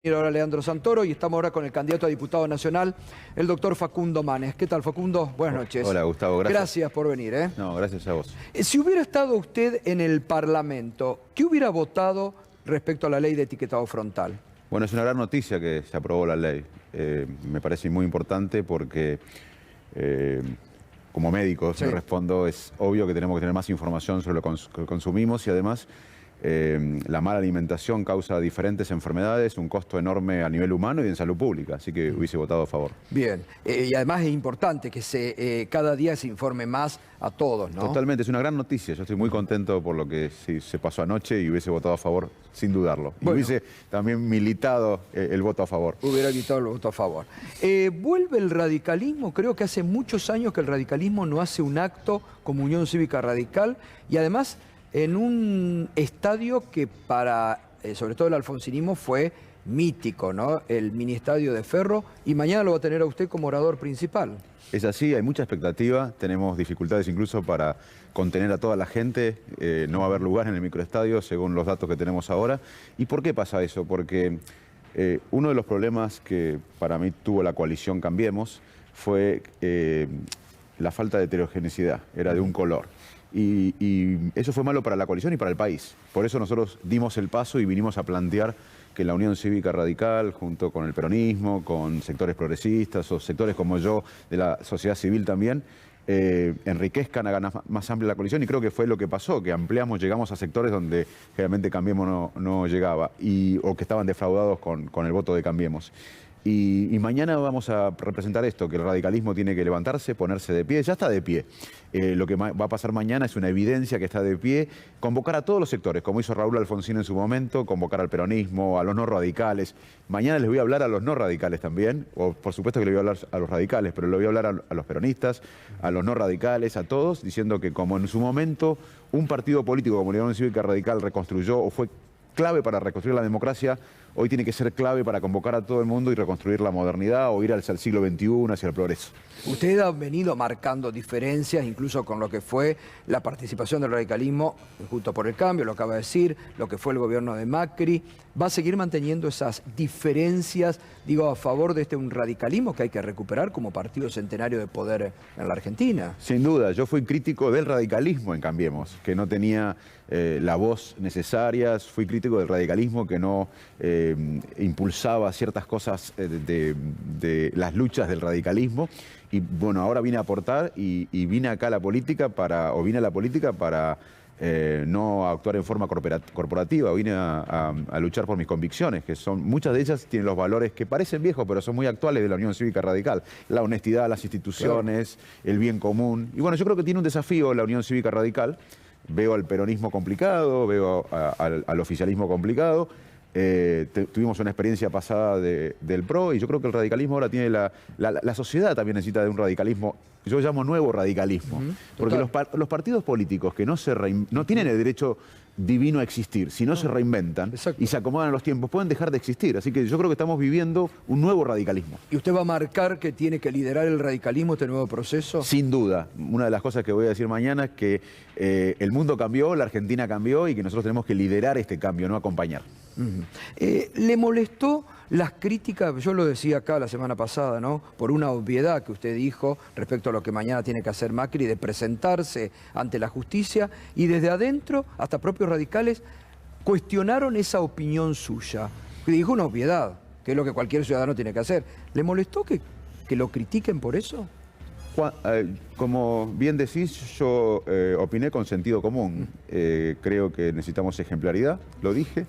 Ahora Leandro Santoro y estamos ahora con el candidato a diputado nacional, el doctor Facundo Manes. ¿Qué tal, Facundo? Buenas noches. Hola, Gustavo, gracias. Gracias por venir. No, gracias a vos. Si hubiera estado usted en el Parlamento, ¿qué hubiera votado respecto a la ley de etiquetado frontal? Bueno, es una gran noticia que se aprobó la ley. Me parece muy importante porque como médico, si respondo, es obvio que tenemos que tener más información sobre lo que consumimos y además la mala alimentación causa diferentes enfermedades, un costo enorme a nivel humano y en salud pública, así que hubiese votado a favor. Bien, y además es importante que cada día se informe más a todos, ¿no? Totalmente, es una gran noticia. Yo estoy muy contento por lo que se pasó anoche y hubiese votado a favor sin dudarlo. Y hubiese también militado el voto a favor. Hubiera evitado el voto a favor. Vuelve el radicalismo, creo que hace muchos años que el radicalismo no hace un acto como Unión Cívica Radical y además en un estadio que para, sobre todo el alfonsinismo, fue mítico, ¿no? El mini estadio de Ferro, y mañana lo va a tener a usted como orador principal. Es así, hay mucha expectativa, tenemos dificultades incluso para contener a toda la gente, no va a haber lugar en el microestadio según los datos que tenemos ahora. ¿Y por qué pasa eso? Porque uno de los problemas que para mí tuvo la coalición Cambiemos fue la falta de heterogeneidad, era de un color. Y eso fue malo para la coalición y para el país. Por eso nosotros dimos el paso y vinimos a plantear que la Unión Cívica Radical, junto con el peronismo, con sectores progresistas o sectores como yo de la sociedad civil también, enriquezcan, hagan más amplia la coalición, y creo que fue lo que pasó, que ampliamos, llegamos a sectores donde generalmente Cambiemos no llegaba, o que estaban defraudados con el voto de Cambiemos. Y mañana vamos a representar esto, que el radicalismo tiene que levantarse, ponerse de pie, ya está de pie. Lo que va a pasar mañana es una evidencia que está de pie, convocar a todos los sectores, como hizo Raúl Alfonsín en su momento, convocar al peronismo, a los no radicales. Mañana les voy a hablar a los no radicales también, o por supuesto que les voy a hablar a los radicales, pero le voy a hablar a los peronistas, a los no radicales, a todos, diciendo que como en su momento un partido político como la Unión Cívica Radical reconstruyó o fue clave para reconstruir la democracia, hoy tiene que ser clave para convocar a todo el mundo y reconstruir la modernidad o ir hacia el siglo XXI, hacia el progreso. Usted ha venido marcando diferencias, incluso con lo que fue la participación del radicalismo, Juntos por el Cambio, lo acaba de decir, lo que fue el gobierno de Macri. ¿Va a seguir manteniendo esas diferencias, digo, a favor de un radicalismo que hay que recuperar como partido centenario de poder en la Argentina? Sin duda, yo fui crítico del radicalismo en Cambiemos, que no tenía la voz necesaria, fui crítico del radicalismo que no impulsaba ciertas cosas de las luchas del radicalismo. Y bueno, ahora vine a aportar y vine acá a la política para no actuar en forma corporativa, vine a luchar por mis convicciones, que son, muchas de ellas tienen los valores que parecen viejos, pero son muy actuales de la Unión Cívica Radical. La honestidad, las instituciones, el bien común. Y bueno, yo creo que tiene un desafío la Unión Cívica Radical. Veo al peronismo complicado, veo al oficialismo complicado. Tuvimos una experiencia pasada del PRO y yo creo que el radicalismo ahora tiene la sociedad también necesita de un radicalismo, yo llamo nuevo radicalismo, porque los partidos políticos que no tienen el derecho divino a existir, si no se reinventan y se acomodan a los tiempos, pueden dejar de existir. Así que yo creo que estamos viviendo un nuevo radicalismo. ¿Y usted va a marcar que tiene que liderar el radicalismo este nuevo proceso? Sin duda. Una de las cosas que voy a decir mañana es que el mundo cambió, la Argentina cambió y que nosotros tenemos que liderar este cambio, no acompañar. ¿Le molestó las críticas? Yo lo decía acá la semana pasada, ¿no? Por una obviedad que usted dijo respecto a lo que mañana tiene que hacer Macri, de presentarse ante la justicia, y desde adentro, hasta propios radicales, cuestionaron esa opinión suya. Dijo una obviedad, que es lo que cualquier ciudadano tiene que hacer. ¿Le molestó que lo critiquen por eso? Como bien decís, yo opiné con sentido común. Creo que necesitamos ejemplaridad, lo dije.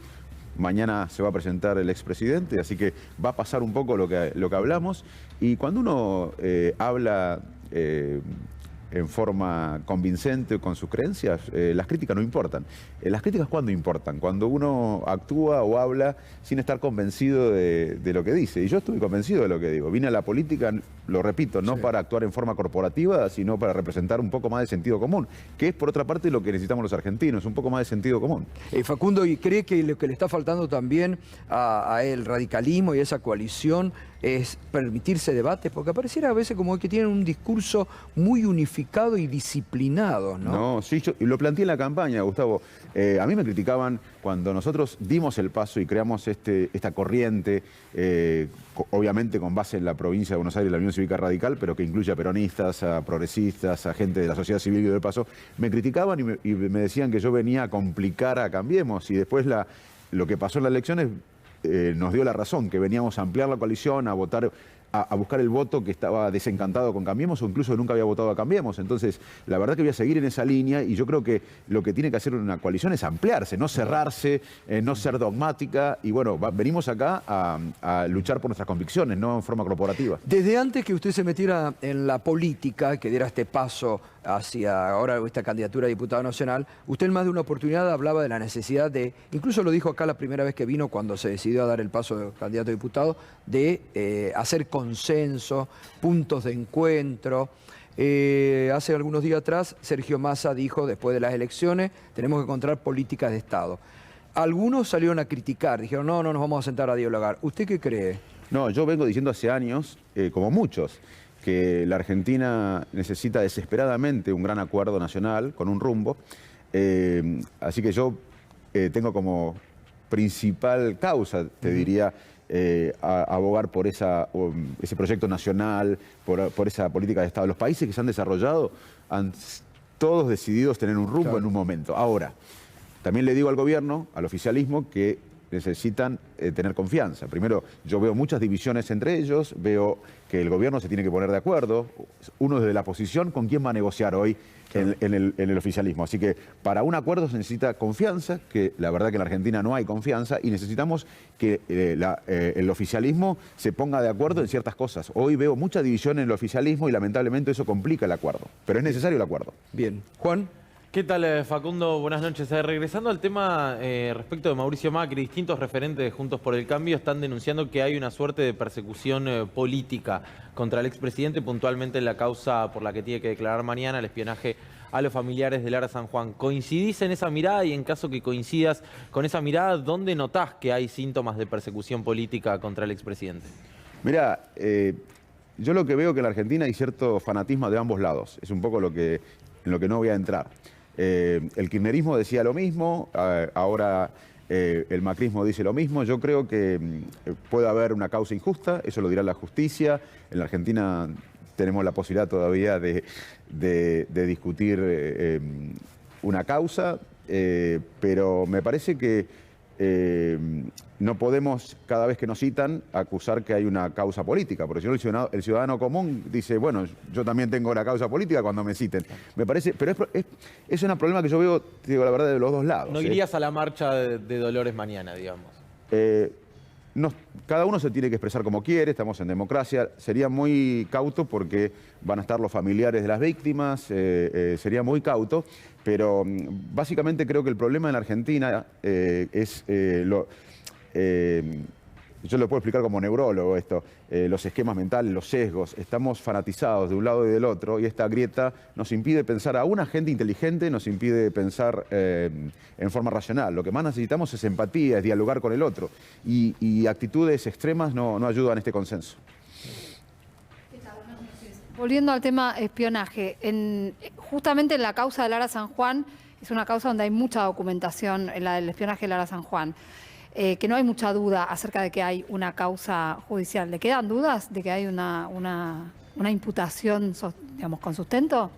Mañana se va a presentar el expresidente, así que va a pasar un poco lo que hablamos. Y cuando uno habla en forma convincente con sus creencias, las críticas no importan. Las críticas, ¿cuándo importan? Cuando uno actúa o habla sin estar convencido de lo que dice. Y yo estuve convencido de lo que digo. Vine a la política, lo repito, no para actuar en forma corporativa, sino para representar un poco más de sentido común, que es, por otra parte, lo que necesitamos los argentinos, un poco más de sentido común. Facundo, ¿y cree que lo que le está faltando también a el radicalismo y a esa coalición es permitirse debates, porque pareciera a veces como que tienen un discurso muy unificado y disciplinado, ¿no? No, sí, yo lo planteé en la campaña, Gustavo. A mí me criticaban cuando nosotros dimos el paso y creamos esta corriente, obviamente con base en la provincia de Buenos Aires, la Unión Cívica Radical, pero que incluye a peronistas, a progresistas, a gente de la sociedad civil y del Paso. Me criticaban y me decían que yo venía a complicar a Cambiemos, y después lo que pasó en las elecciones nos dio la razón, que veníamos a ampliar la coalición, a votar, a buscar el voto que estaba desencantado con Cambiemos o incluso nunca había votado a Cambiemos. Entonces, la verdad que voy a seguir en esa línea, y yo creo que lo que tiene que hacer una coalición es ampliarse, no cerrarse, no ser dogmática. Y bueno, venimos acá a luchar por nuestras convicciones, no en forma corporativa. Desde antes que usted se metiera en la política, que diera este paso hacia ahora esta candidatura a diputado nacional, usted en más de una oportunidad hablaba de la necesidad de, incluso lo dijo acá la primera vez que vino cuando se decidió a dar el paso de candidato a diputado, de hacer consenso, puntos de encuentro. Hace algunos días atrás, Sergio Massa dijo, después de las elecciones, tenemos que encontrar políticas de Estado. Algunos salieron a criticar, dijeron, no nos vamos a sentar a dialogar. ¿Usted qué cree? No, yo vengo diciendo hace años, como muchos, que la Argentina necesita desesperadamente un gran acuerdo nacional con un rumbo. Así que yo tengo como principal causa, te diría, abogar por ese proyecto nacional, por esa política de Estado. Los países que se han desarrollado han todos decidido tener un rumbo en un momento. Ahora, también le digo al gobierno, al oficialismo, que necesitan tener confianza. Primero, yo veo muchas divisiones entre ellos, veo que el gobierno se tiene que poner de acuerdo, uno desde la oposición, con quién va a negociar hoy en el oficialismo. Así que para un acuerdo se necesita confianza, que la verdad que en la Argentina no hay confianza, y necesitamos que el oficialismo se ponga de acuerdo en ciertas cosas. Hoy veo mucha división en el oficialismo y lamentablemente eso complica el acuerdo, pero es necesario el acuerdo. Bien. Juan. ¿Qué tal, Facundo? Buenas noches. Regresando al tema respecto de Mauricio Macri, distintos referentes de Juntos por el Cambio están denunciando que hay una suerte de persecución política contra el expresidente, puntualmente en la causa por la que tiene que declarar mañana, el espionaje a los familiares de Lara San Juan. ¿Coincidís en esa mirada? Y en caso que coincidas con esa mirada, ¿dónde notás que hay síntomas de persecución política contra el expresidente? Mirá, yo lo que veo que en la Argentina hay cierto fanatismo de ambos lados. Es un poco en lo que no voy a entrar. El kirchnerismo decía lo mismo, ahora el macrismo dice lo mismo. Yo creo que puede haber una causa injusta, eso lo dirá la justicia. En la Argentina tenemos la posibilidad todavía de discutir una causa, pero me parece que no podemos, cada vez que nos citan, acusar que hay una causa política, porque si no el ciudadano común dice, bueno, yo también tengo la causa política cuando me citen. Me parece, pero es un problema que yo veo, te digo la verdad, de los dos lados. ¿No irías a la marcha de Dolores mañana, digamos? Cada uno se tiene que expresar como quiere, estamos en democracia. Sería muy cauto porque van a estar los familiares de las víctimas, sería muy cauto, pero básicamente creo que el problema en la Argentina es yo lo puedo explicar como neurólogo esto, los esquemas mentales, los sesgos. Estamos fanatizados de un lado y del otro, y esta grieta nos impide pensar, a una gente inteligente nos impide pensar en forma racional. Lo que más necesitamos es empatía, es dialogar con el otro, y actitudes extremas no ayudan a este consenso. Volviendo al tema espionaje, justamente en la causa de Lara San Juan, es una causa donde hay mucha documentación, en la del espionaje de Lara San Juan. Que no hay mucha duda acerca de que hay una causa judicial. ¿Le quedan dudas de que hay una imputación, digamos, con sustento?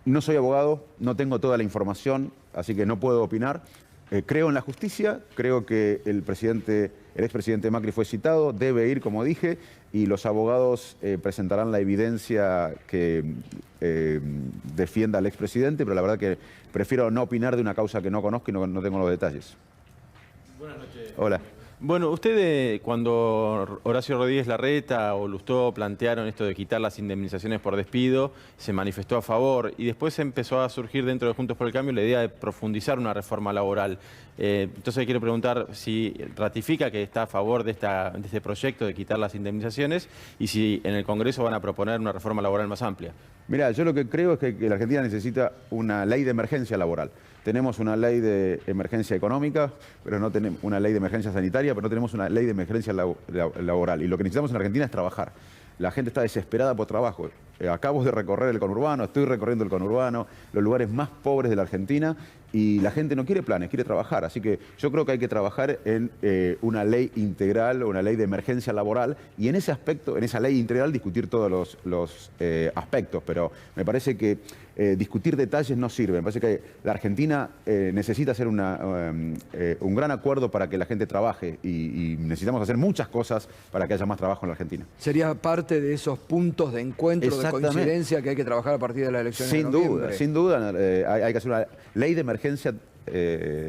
No soy abogado, no tengo toda la información, así que no puedo opinar. Creo en la justicia, creo que el expresidente Macri fue citado, debe ir, como dije, y los abogados presentarán la evidencia que defienda al expresidente, pero la verdad que prefiero no opinar de una causa que no conozco y no tengo los detalles. Buenas noches. Hola. Bueno, usted cuando Horacio Rodríguez Larreta o Lustó plantearon esto de quitar las indemnizaciones por despido, se manifestó a favor y después empezó a surgir dentro de Juntos por el Cambio la idea de profundizar una reforma laboral. Entonces quiero preguntar si ratifica que está a favor de este proyecto de quitar las indemnizaciones y si en el Congreso van a proponer una reforma laboral más amplia. Mirá, yo lo que creo es que la Argentina necesita una ley de emergencia laboral. tenemos una ley de emergencia económica, pero no tenemos una ley de emergencia sanitaria, pero no tenemos una ley de emergencia laboral. Y lo que necesitamos en Argentina es trabajar. La gente está desesperada por trabajo. Acabo de recorrer el conurbano, estoy recorriendo el conurbano, los lugares más pobres de la Argentina, y la gente no quiere planes, quiere trabajar. Así que yo creo que hay que trabajar en una ley integral, una ley de emergencia laboral, y en ese aspecto, en esa ley integral, discutir todos los aspectos. Pero me parece que discutir detalles no sirve. Me parece que la Argentina necesita hacer un gran acuerdo para que la gente trabaje, y necesitamos hacer muchas cosas para que haya más trabajo en la Argentina. ¿Sería parte de esos puntos de encuentro, de coincidencia que hay que trabajar a partir de las elecciones de noviembre? Sin duda, hay que hacer una ley de emergencia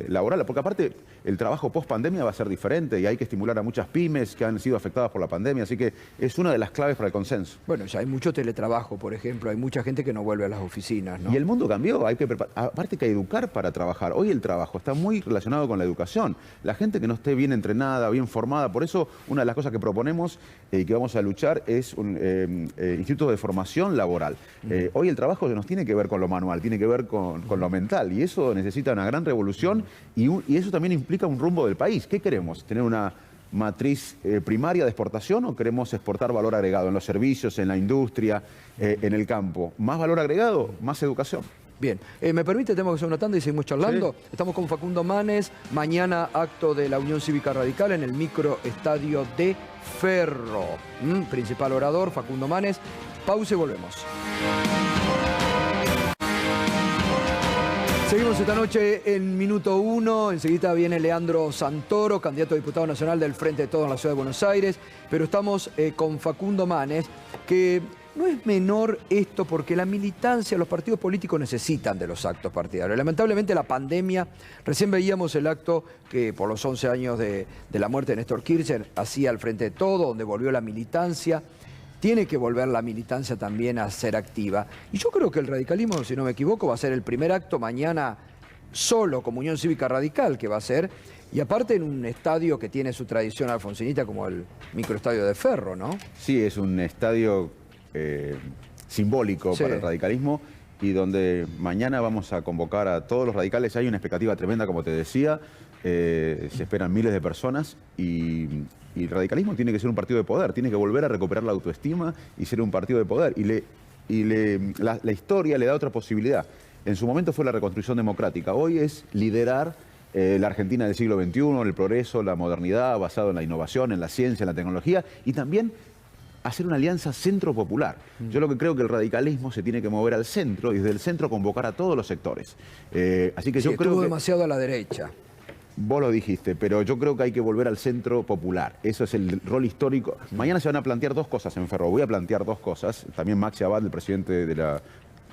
laboral, porque aparte el trabajo post pandemia va a ser diferente y hay que estimular a muchas pymes que han sido afectadas por la pandemia, así que es una de las claves para el consenso. Bueno, ya hay mucho teletrabajo, por ejemplo, hay mucha gente que no vuelve a las oficinas, ¿no? Y el mundo cambió, aparte que hay que educar para trabajar. Hoy el trabajo está muy relacionado con la educación. La gente que no esté bien entrenada, bien formada, por eso una de las cosas que proponemos y que vamos a luchar es un instituto de formación laboral. Hoy el trabajo nos tiene que ver con lo manual, tiene que ver con lo mental, y eso necesita una gran revolución, y eso también implica un rumbo del país. ¿Qué queremos? ¿Tener una matriz primaria de exportación o queremos exportar valor agregado en los servicios, en la industria, en el campo? ¿Más valor agregado? ¿Más educación? Bien, ¿me permite? Tenemos que hacer una tanda y seguimos charlando. Sí. Estamos con Facundo Manes. Mañana acto de la Unión Cívica Radical en el microestadio de Ferro. Principal orador, Facundo Manes. Pausa y volvemos. Seguimos esta noche en Minuto 1. Enseguida viene Leandro Santoro, candidato a diputado nacional del Frente de Todos en la Ciudad de Buenos Aires. Pero estamos con Facundo Manes, que no es menor esto porque la militancia, los partidos políticos necesitan de los actos partidarios. Lamentablemente la pandemia, recién veíamos el acto que por los 11 años de la muerte de Néstor Kirchner hacía al Frente de Todos, donde volvió la militancia. Tiene que volver la militancia también a ser activa. Y yo creo que el radicalismo, si no me equivoco, va a ser el primer acto mañana solo como Unión Cívica Radical que va a ser. Y aparte en un estadio que tiene su tradición alfonsinita como el microestadio de Ferro, ¿no? Sí, es un estadio simbólico para el radicalismo y donde mañana vamos a convocar a todos los radicales. Hay una expectativa tremenda, como te decía. Se esperan miles de personas y el radicalismo tiene que ser un partido de poder, tiene que volver a recuperar la autoestima y ser un partido de poder. La historia le da otra posibilidad. En su momento fue la reconstrucción democrática, hoy es liderar la Argentina del siglo XXI, el progreso, la modernidad, basado en la innovación, en la ciencia, en la tecnología, y también hacer una alianza centro-popular. Yo lo que creo que el radicalismo se tiene que mover al centro y desde el centro convocar a todos los sectores. Así que yo creo que demasiado a la derecha. Vos lo dijiste, pero yo creo que hay que volver al centro popular. Eso es el rol histórico. Mañana se van a plantear dos cosas en Ferro. Voy a plantear dos cosas. También Maxi Abad, el presidente de la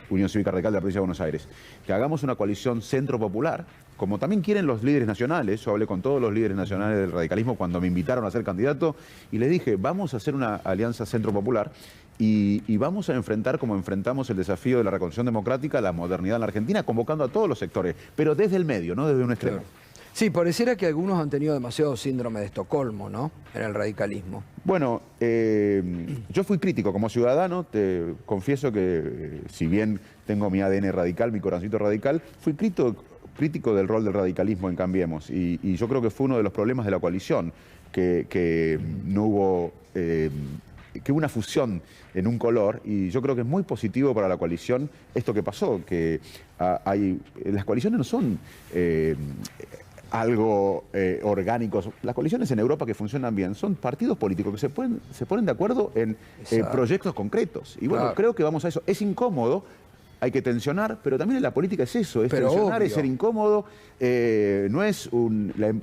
Unión Cívica Radical de la Provincia de Buenos Aires. Que hagamos una coalición centro popular, como también quieren los líderes nacionales. Yo hablé con todos los líderes nacionales del radicalismo cuando me invitaron a ser candidato y les dije, vamos a hacer una alianza centro popular y vamos a enfrentar, como enfrentamos el desafío de la reconstrucción democrática, la modernidad en la Argentina, convocando a todos los sectores, pero desde el medio, no desde un extremo. Claro. Sí, pareciera que algunos han tenido demasiado síndrome de Estocolmo, ¿no? En el radicalismo. Bueno, yo fui crítico como ciudadano, te confieso que si bien tengo mi ADN radical, mi corazoncito radical, fui crítico del rol del radicalismo en Cambiemos y yo creo que fue uno de los problemas de la coalición, que no hubo... que una fusión en un color, y yo creo que es muy positivo para la coalición esto que pasó, que las coaliciones no son algo orgánicos. Las coaliciones en Europa que funcionan bien son partidos políticos que se ponen de acuerdo en proyectos concretos. Y bueno, creo que vamos a eso. Es incómodo, hay que tensionar, pero también en la política es eso, es tensionar, es ser incómodo. No es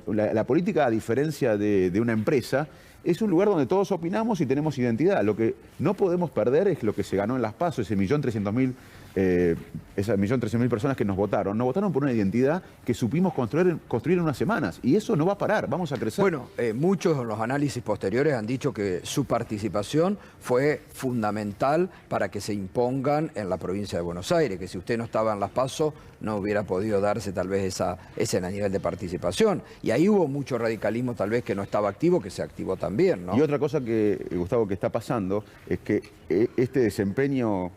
la política, a diferencia de una empresa, es un lugar donde todos opinamos y tenemos identidad. Lo que no podemos perder es lo que se ganó en las PASO, ese 1.300.000 esas 1.300.000 personas que nos votaron por una identidad que supimos construir en unas semanas. Y eso no va a parar, vamos a crecer. Bueno, muchos de los análisis posteriores han dicho que su participación fue fundamental para que se impongan en la provincia de Buenos Aires, que si usted no estaba en las PASO no hubiera podido darse tal vez ese nivel de participación. Y ahí hubo mucho radicalismo tal vez que no estaba activo, que se activó también, ¿no? Y otra cosa que, Gustavo, que está pasando es que este desempeño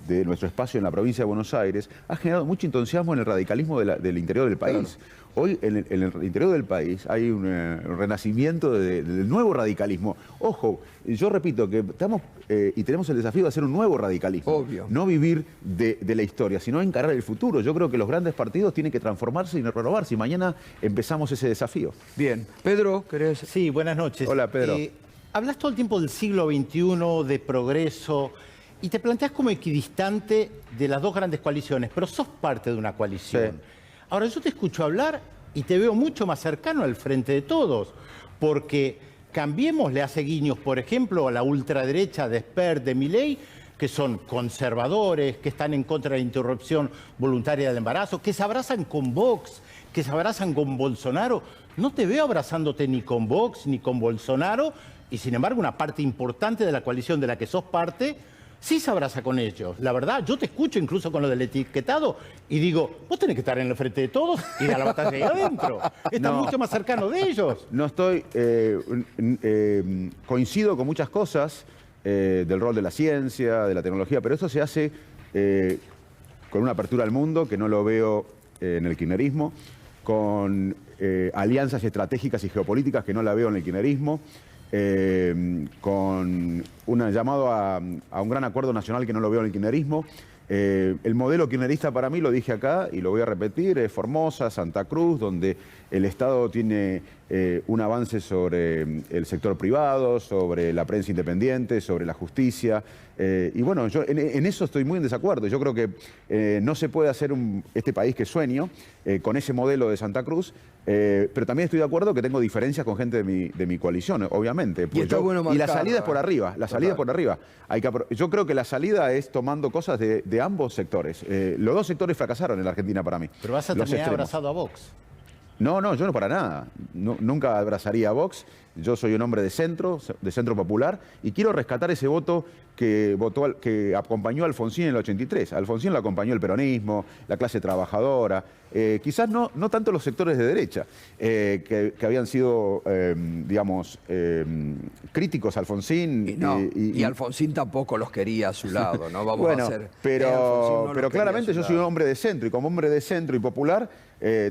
de nuestro espacio en la provincia de Buenos Aires, ha generado mucho entusiasmo en el radicalismo del interior del país. Claro. Hoy en el interior del país hay un renacimiento del nuevo radicalismo. Ojo, yo repito que estamos y tenemos el desafío de hacer un nuevo radicalismo. Obvio. No vivir de la historia, sino encarar el futuro. Yo creo que los grandes partidos tienen que transformarse y renovarse. Y mañana empezamos ese desafío. Bien. Pedro, ¿querés? Sí, buenas noches. Hola, Pedro. Hablas todo el tiempo del siglo XXI, de progreso, y te planteas como equidistante de las dos grandes coaliciones, pero sos parte de una coalición. Sí. Ahora, yo te escucho hablar y te veo mucho más cercano al Frente de Todos, porque Cambiemos le hace guiños, por ejemplo, a la ultraderecha de Spert, de Milei, que son conservadores, que están en contra de la interrupción voluntaria del embarazo, que se abrazan con Vox, que se abrazan con Bolsonaro. No te veo abrazándote ni con Vox ni con Bolsonaro, y sin embargo una parte importante de la coalición de la que sos parte sí se abraza con ellos. La verdad, yo te escucho incluso con lo del etiquetado y digo, vos tenés que estar en el Frente de Todos y dar la batalla ahí adentro. Estás mucho más cercano de ellos. No estoy... coincido con muchas cosas del rol de la ciencia, de la tecnología, pero eso se hace con una apertura al mundo que no lo veo en el kirchnerismo, con alianzas estratégicas y geopolíticas que no la veo en el kirchnerismo, con un llamado a un gran acuerdo nacional que no lo veo en el kirchnerismo. El modelo kirchnerista para mí, lo dije acá y lo voy a repetir, es Formosa, Santa Cruz, donde el Estado tiene un avance sobre el sector privado, sobre la prensa independiente, sobre la justicia. Y bueno, yo en eso estoy muy en desacuerdo. Yo creo que no se puede hacer este país que sueño con ese modelo de Santa Cruz, pero también estoy de acuerdo que tengo diferencias con gente de mi coalición, obviamente. Y la salida es por arriba, la salida es por arriba. Yo creo que la salida es tomando cosas de ambos sectores. Los dos sectores fracasaron en la Argentina para mí. Pero vas a terminar abrazado a Vox. No, yo no para nada. Nunca abrazaría a Vox. Yo soy un hombre de centro popular, y quiero rescatar ese voto que acompañó a Alfonsín en el 83. A Alfonsín lo acompañó el peronismo, la clase trabajadora, quizás no tanto los sectores de derecha, que habían sido, digamos, críticos a Alfonsín. Y Alfonsín tampoco los quería a su lado, ¿no? Vamos a hacer. Pero claramente yo soy un hombre de centro, y como hombre de centro y popular,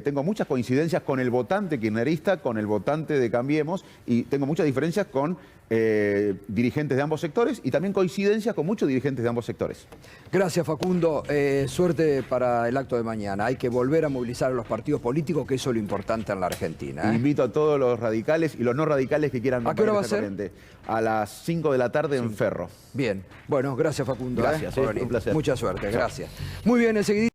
tengo muchas coincidencias con el votante kirchnerista, con el votante de Cambiemos, y tengo muchas diferencias con dirigentes de ambos sectores, y también coincidencias con muchos dirigentes de ambos sectores. Gracias, Facundo. Suerte para el acto de mañana. Hay que volver a movilizar a los partidos políticos, que eso es lo importante en la Argentina. Invito a todos los radicales y los no radicales que quieran. ¿A qué hora va a ser? A las 5 de la tarde en Ferro. Bien. Bueno, gracias, Facundo. Gracias, por venir. Un placer. Mucha suerte, gracias. Muy bien, enseguida.